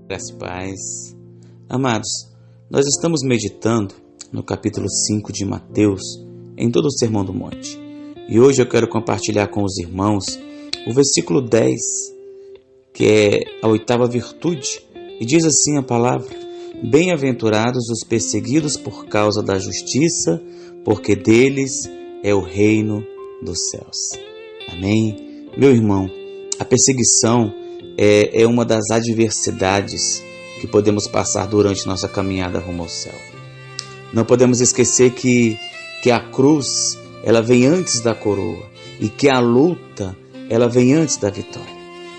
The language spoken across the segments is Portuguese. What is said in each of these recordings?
Graça e paz. Amados, nós estamos meditando no capítulo 5 de Mateus, em todo o Sermão do Monte. E hoje eu quero compartilhar com os irmãos o versículo 10, que é a oitava virtude, e diz assim a palavra: Bem-aventurados os perseguidos por causa da justiça, porque deles é o reino dos céus. Amém? Meu irmão, a perseguição é uma das adversidades que podemos passar durante nossa caminhada rumo ao céu. Não podemos esquecer que a cruz, ela vem antes da coroa, e que a luta, ela vem antes da vitória.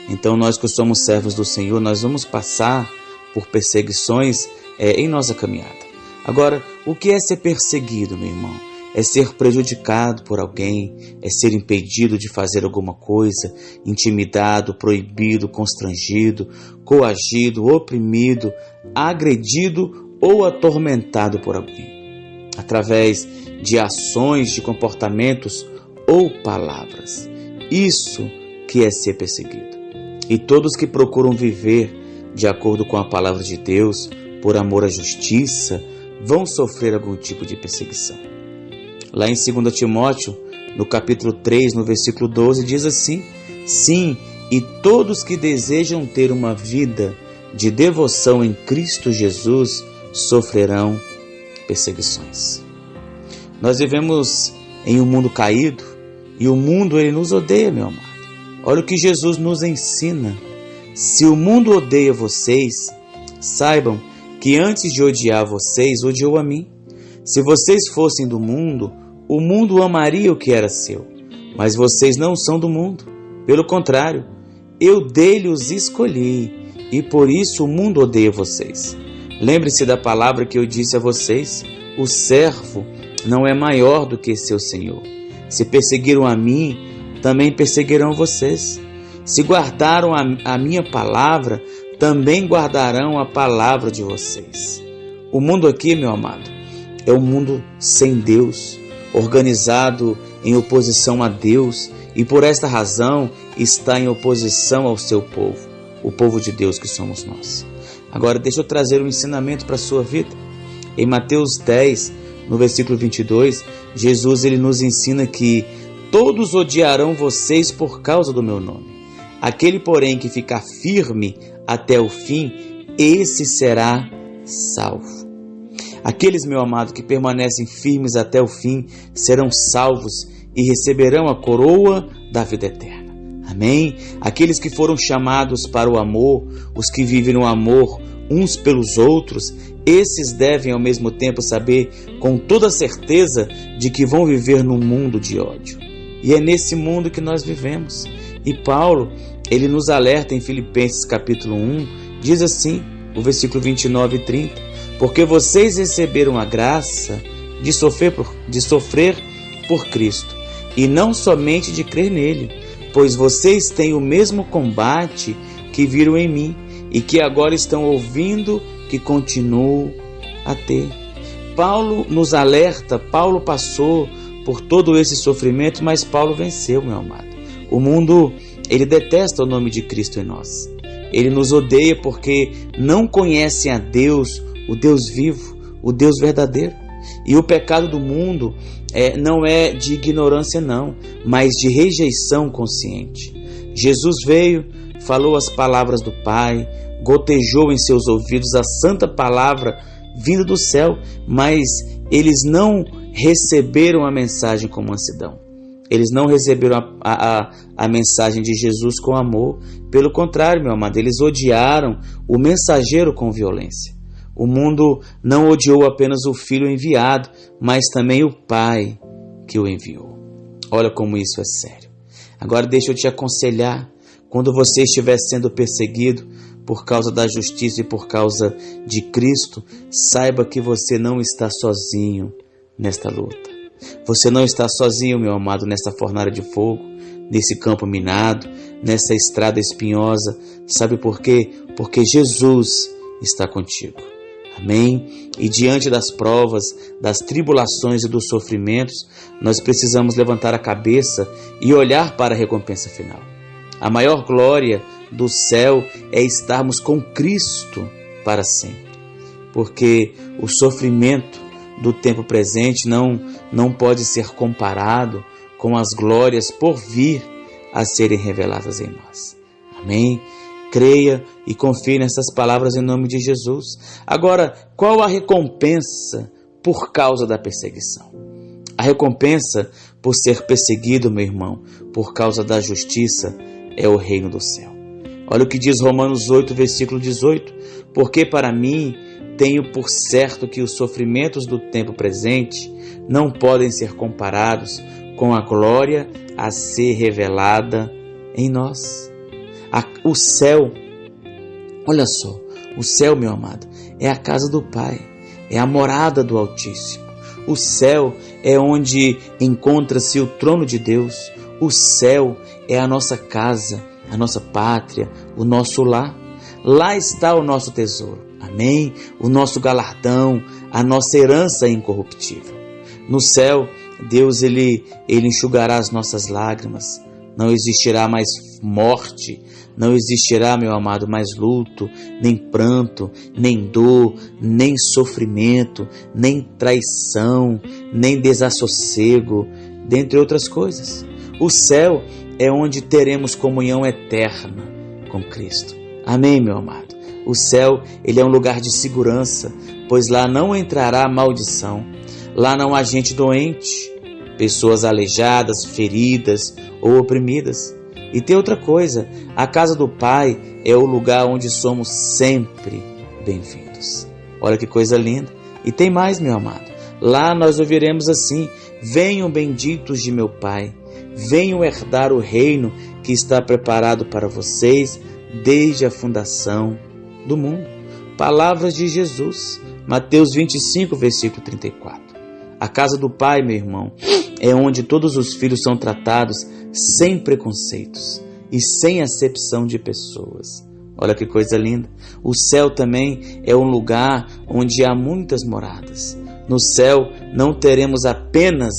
Então nós que somos servos do Senhor, nós vamos passar por perseguições em nossa caminhada. Agora, o que é ser perseguido, meu irmão? É ser prejudicado por alguém, é ser impedido de fazer alguma coisa, intimidado, proibido, constrangido, coagido, oprimido, agredido ou atormentado por alguém, através de ações, de comportamentos ou palavras. Isso que é ser perseguido. E todos que procuram viver de acordo com a palavra de Deus, por amor à justiça, vão sofrer algum tipo de perseguição. Lá em 2 Timóteo, no capítulo 3, no versículo 12, diz assim: Sim, e todos que desejam ter uma vida de devoção em Cristo Jesus sofrerão perseguições. Nós vivemos em um mundo caído e o mundo ele nos odeia, meu amado. Olha o que Jesus nos ensina. Se o mundo odeia vocês, saibam que antes de odiar vocês, odiou a mim. Se vocês fossem do mundo, o mundo amaria o que era seu. Mas vocês não são do mundo. Pelo contrário, eu dele os escolhi, e por isso o mundo odeia vocês. Lembre-se da palavra que eu disse a vocês: o servo não é maior do que seu senhor. Se perseguiram a mim, também perseguirão vocês. Se guardaram a minha palavra, também guardarão a palavra de vocês. O mundo aqui, meu amado, é um mundo sem Deus, organizado em oposição a Deus, e por esta razão está em oposição ao seu povo, o povo de Deus que somos nós. Agora deixa eu trazer um ensinamento para a sua vida. Em Mateus 10, no versículo 22, Jesus ele nos ensina que todos odiarão vocês por causa do meu nome. Aquele, porém, que ficar firme até o fim, esse será salvo. Aqueles, meu amado, que permanecem firmes até o fim, serão salvos e receberão a coroa da vida eterna. Amém? Aqueles que foram chamados para o amor, os que vivem no amor uns pelos outros, esses devem ao mesmo tempo saber com toda certeza de que vão viver num mundo de ódio. E é nesse mundo que nós vivemos. E Paulo, ele nos alerta em Filipenses capítulo 1, diz assim, o versículo 29 e 30, porque vocês receberam a graça de sofrer por Cristo, e não somente de crer nele, pois vocês têm o mesmo combate que viram em mim, e que agora estão ouvindo que continuo a ter. Paulo nos alerta, Paulo passou por todo esse sofrimento, mas Paulo venceu, meu amado. O mundo, ele detesta o nome de Cristo em nós. Ele nos odeia porque não conhecem a Deus, o Deus vivo, o Deus verdadeiro. E o pecado do mundo não é de ignorância não, mas de rejeição consciente. Jesus veio, falou as palavras do Pai, gotejou em seus ouvidos a santa palavra vinda do céu, mas eles não receberam a mensagem com mansidão. Eles não receberam a mensagem de Jesus com amor. Pelo contrário, meu amado, eles odiaram o mensageiro com violência. O mundo não odiou apenas o Filho enviado, mas também o Pai que o enviou. Olha como isso é sério. Agora deixa eu te aconselhar, quando você estiver sendo perseguido por causa da justiça e por causa de Cristo, saiba que você não está sozinho nesta luta. Você não está sozinho, meu amado, nessa fornalha de fogo, nesse campo minado, nessa estrada espinhosa. Sabe por quê? Porque Jesus está contigo. Amém? E diante das provas, das tribulações e dos sofrimentos, nós precisamos levantar a cabeça e olhar para a recompensa final. A maior glória do céu é estarmos com Cristo para sempre, porque o sofrimento do tempo presente não pode ser comparado com as glórias por vir a serem reveladas em nós. Amém? Creia e confie nessas palavras em nome de Jesus. Agora, qual a recompensa por causa da perseguição? A recompensa por ser perseguido, meu irmão, por causa da justiça, é o reino do céu. Olha o que diz Romanos 8, versículo 18. Porque para mim tenho por certo que os sofrimentos do tempo presente não podem ser comparados com a glória a ser revelada em nós. O céu, olha só, o céu, meu amado, é a casa do Pai, é a morada do Altíssimo. O céu é onde encontra-se o trono de Deus. O céu é a nossa casa, a nossa pátria, o nosso lar. Lá está o nosso tesouro, amém? O nosso galardão, a nossa herança incorruptível. No céu, Deus ele enxugará as nossas lágrimas. Não existirá mais morte, não existirá, meu amado, mais luto, nem pranto, nem dor, nem sofrimento, nem traição, nem desassossego, dentre outras coisas. O céu é onde teremos comunhão eterna com Cristo. Amém, meu amado? O céu, ele é um lugar de segurança, pois lá não entrará maldição. Lá não há gente doente, pessoas aleijadas, feridas ou oprimidas. E tem outra coisa, a casa do Pai é o lugar onde somos sempre bem-vindos. Olha que coisa linda. E tem mais, meu amado. Lá nós ouviremos assim: venham benditos de meu Pai, venham herdar o reino que está preparado para vocês desde a fundação do mundo. Palavras de Jesus, Mateus 25, versículo 34. A casa do Pai, meu irmão, é onde todos os filhos são tratados sem preconceitos e sem acepção de pessoas. Olha que coisa linda. O céu também é um lugar onde há muitas moradas. No céu não teremos apenas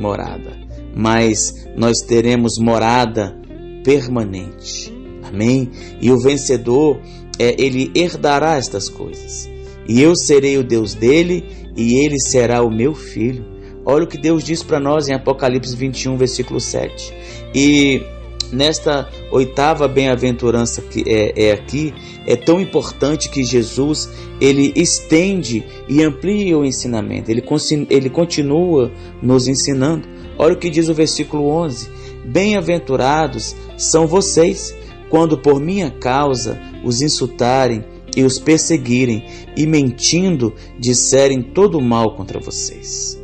morada, mas nós teremos morada permanente. Amém? E o vencedor, ele herdará estas coisas. E eu serei o Deus dele e ele será o meu filho. Olha o que Deus diz para nós em Apocalipse 21, versículo 7. E nesta oitava bem-aventurança que aqui, é tão importante que Jesus, ele estende e amplia o ensinamento. Ele continua nos ensinando. Olha o que diz o versículo 11. Bem-aventurados são vocês, quando por minha causa os insultarem e os perseguirem, e mentindo disserem todo o mal contra vocês.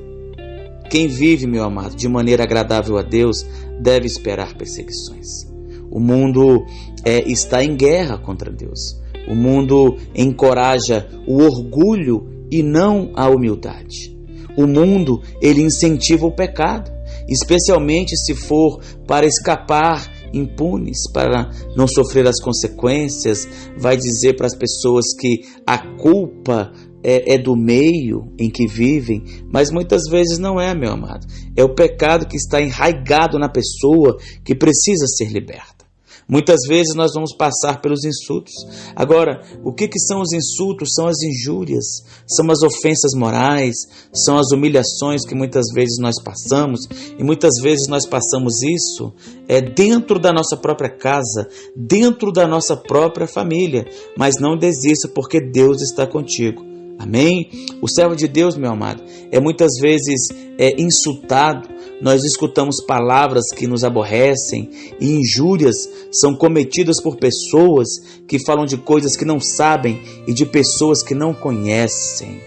Quem vive, meu amado, de maneira agradável a Deus, deve esperar perseguições. O mundo está em guerra contra Deus. O mundo encoraja o orgulho e não a humildade. O mundo, ele incentiva o pecado, especialmente se for para escapar impunes, para não sofrer as consequências. Vai dizer para as pessoas que a culpa é do meio em que vivem, mas muitas vezes não é, meu amado. É o pecado que está enraizado na pessoa que precisa ser liberta. Muitas vezes nós vamos passar pelos insultos. Agora, o que são os insultos? São as injúrias, são as ofensas morais, são as humilhações que muitas vezes nós passamos, e muitas vezes nós passamos isso dentro da nossa própria casa, dentro da nossa própria família. Mas não desista, porque Deus está contigo. Amém? O servo de Deus, meu amado, muitas vezes insultado. Nós escutamos palavras que nos aborrecem, e injúrias são cometidas por pessoas que falam de coisas que não sabem e de pessoas que não conhecem.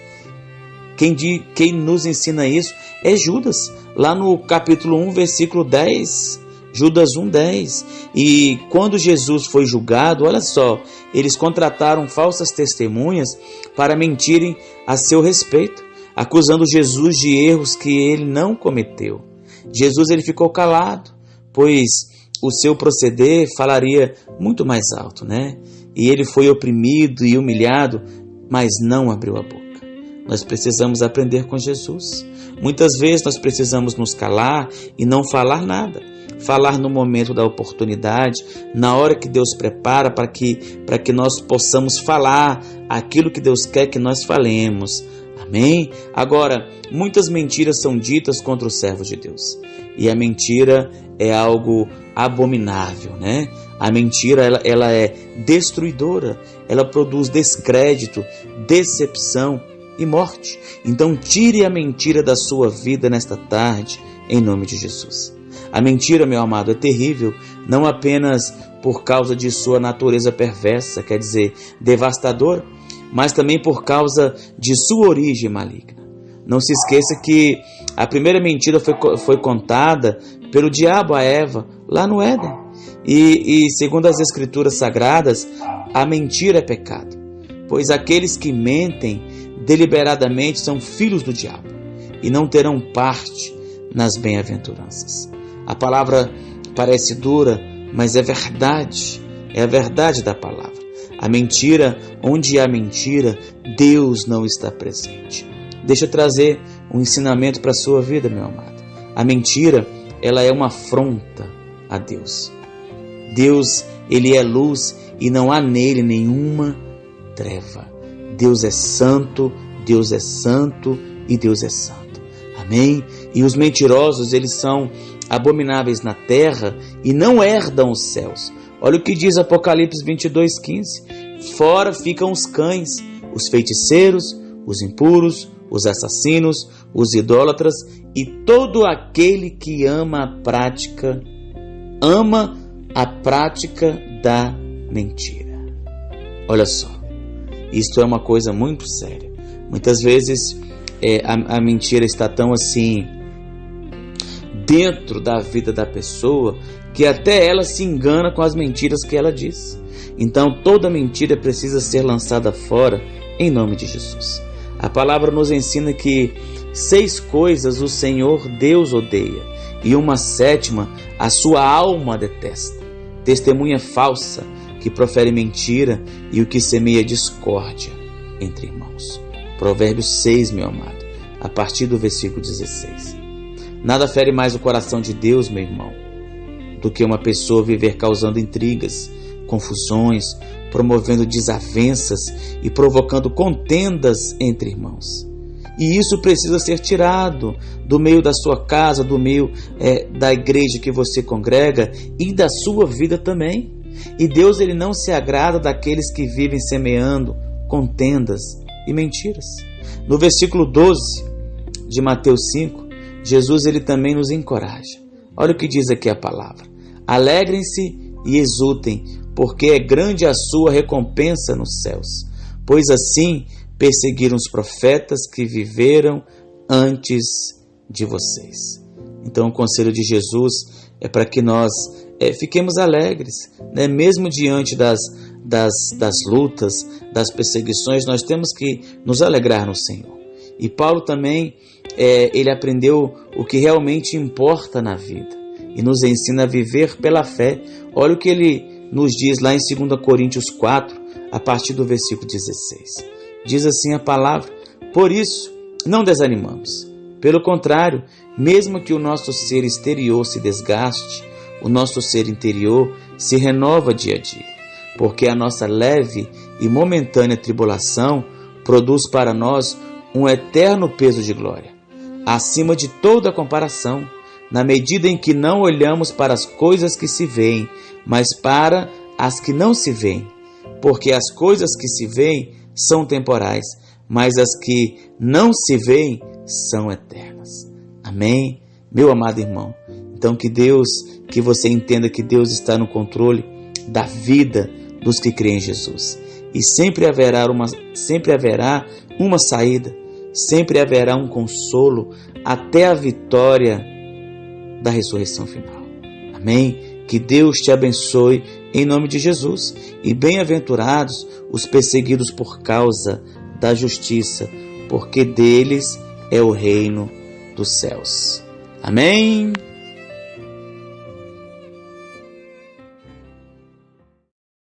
Quem nos ensina isso é Judas, lá no capítulo 1, versículo 10. Judas 1:10. E quando Jesus foi julgado, olha só, eles contrataram falsas testemunhas para mentirem a seu respeito, acusando Jesus de erros que ele não cometeu. Jesus, ele ficou calado, pois o seu proceder falaria muito mais alto, né? E ele foi oprimido e humilhado, mas não abriu a boca. Nós precisamos aprender com Jesus. Muitas vezes nós precisamos nos calar e não falar nada. falar no momento da oportunidade, na hora que Deus prepara para que nós possamos falar aquilo que Deus quer que nós falemos. Amém? Agora, muitas mentiras são ditas contra os servos de Deus. E a mentira é algo abominável, né? A mentira, ela é destruidora. Ela produz descrédito, decepção e morte. Então, tire a mentira da sua vida nesta tarde, em nome de Jesus. A mentira, meu amado, é terrível, não apenas por causa de sua natureza perversa, quer dizer, devastadora, mas também por causa de sua origem maligna. Não se esqueça que a primeira mentira foi contada pelo diabo a Eva, lá no Éden. E segundo as Escrituras Sagradas, a mentira é pecado, pois aqueles que mentem deliberadamente são filhos do diabo e não terão parte nas bem-aventuranças. A palavra parece dura, mas é verdade a verdade da palavra. A mentira, onde há mentira, Deus não está presente. Deixa eu trazer um ensinamento para a sua vida, meu amado. A mentira, ela é uma afronta a Deus. Deus, ele é luz e não há nele nenhuma treva. Deus é santo e Deus é santo. Amém? E os mentirosos, eles são abomináveis na terra e não herdam os céus. Olha o que diz Apocalipse 22:15. Fora ficam os cães, os feiticeiros, os impuros, os assassinos, os idólatras e todo aquele que ama a prática da mentira. Olha só, isto é uma coisa muito séria. Muitas vezes a mentira está tão assim dentro da vida da pessoa que até ela se engana com as mentiras que ela diz. Então toda mentira precisa ser lançada fora em nome de Jesus. A palavra nos ensina que 6 coisas o Senhor Deus odeia e uma 7ª a sua alma detesta: testemunha falsa, que profere mentira, e o que semeia discórdia entre irmãos. Provérbios 6, meu amado, a partir do versículo 16. Nada fere mais o coração de Deus, meu irmão, do que uma pessoa viver causando intrigas, confusões, promovendo desavenças e provocando contendas entre irmãos. E isso precisa ser tirado do meio da sua casa, do meio da igreja que você congrega e da sua vida também. E Deus, ele não se agrada daqueles que vivem semeando contendas e mentiras. No versículo 12 de Mateus 5, Jesus, ele também nos encoraja. Olha o que diz aqui a palavra: alegrem-se e exultem, porque é grande a sua recompensa nos céus, pois assim perseguiram os profetas que viveram antes de vocês. Então o conselho de Jesus é para que nós fiquemos alegres, né? Mesmo diante das lutas, das perseguições, nós temos que nos alegrar no Senhor. E Paulo também, ele aprendeu o que realmente importa na vida e nos ensina a viver pela fé. Olha o que ele nos diz lá em 2 Coríntios 4, a partir do versículo 16. Diz assim a palavra: por isso, não desanimamos. Pelo contrário, mesmo que o nosso ser exterior se desgaste, o nosso ser interior se renova dia a dia, porque a nossa leve e momentânea tribulação produz para nós um eterno peso de glória, acima de toda comparação, na medida em que não olhamos para as coisas que se veem, mas para as que não se veem, porque as coisas que se veem são temporais, mas as que não se veem são eternas. Amém? Meu amado irmão, então que você entenda que Deus está no controle da vida dos que creem em Jesus. E sempre haverá uma saída, sempre haverá um consolo até a vitória da ressurreição final. Amém? Que Deus te abençoe em nome de Jesus. E bem-aventurados os perseguidos por causa da justiça, porque deles é o reino dos céus. Amém?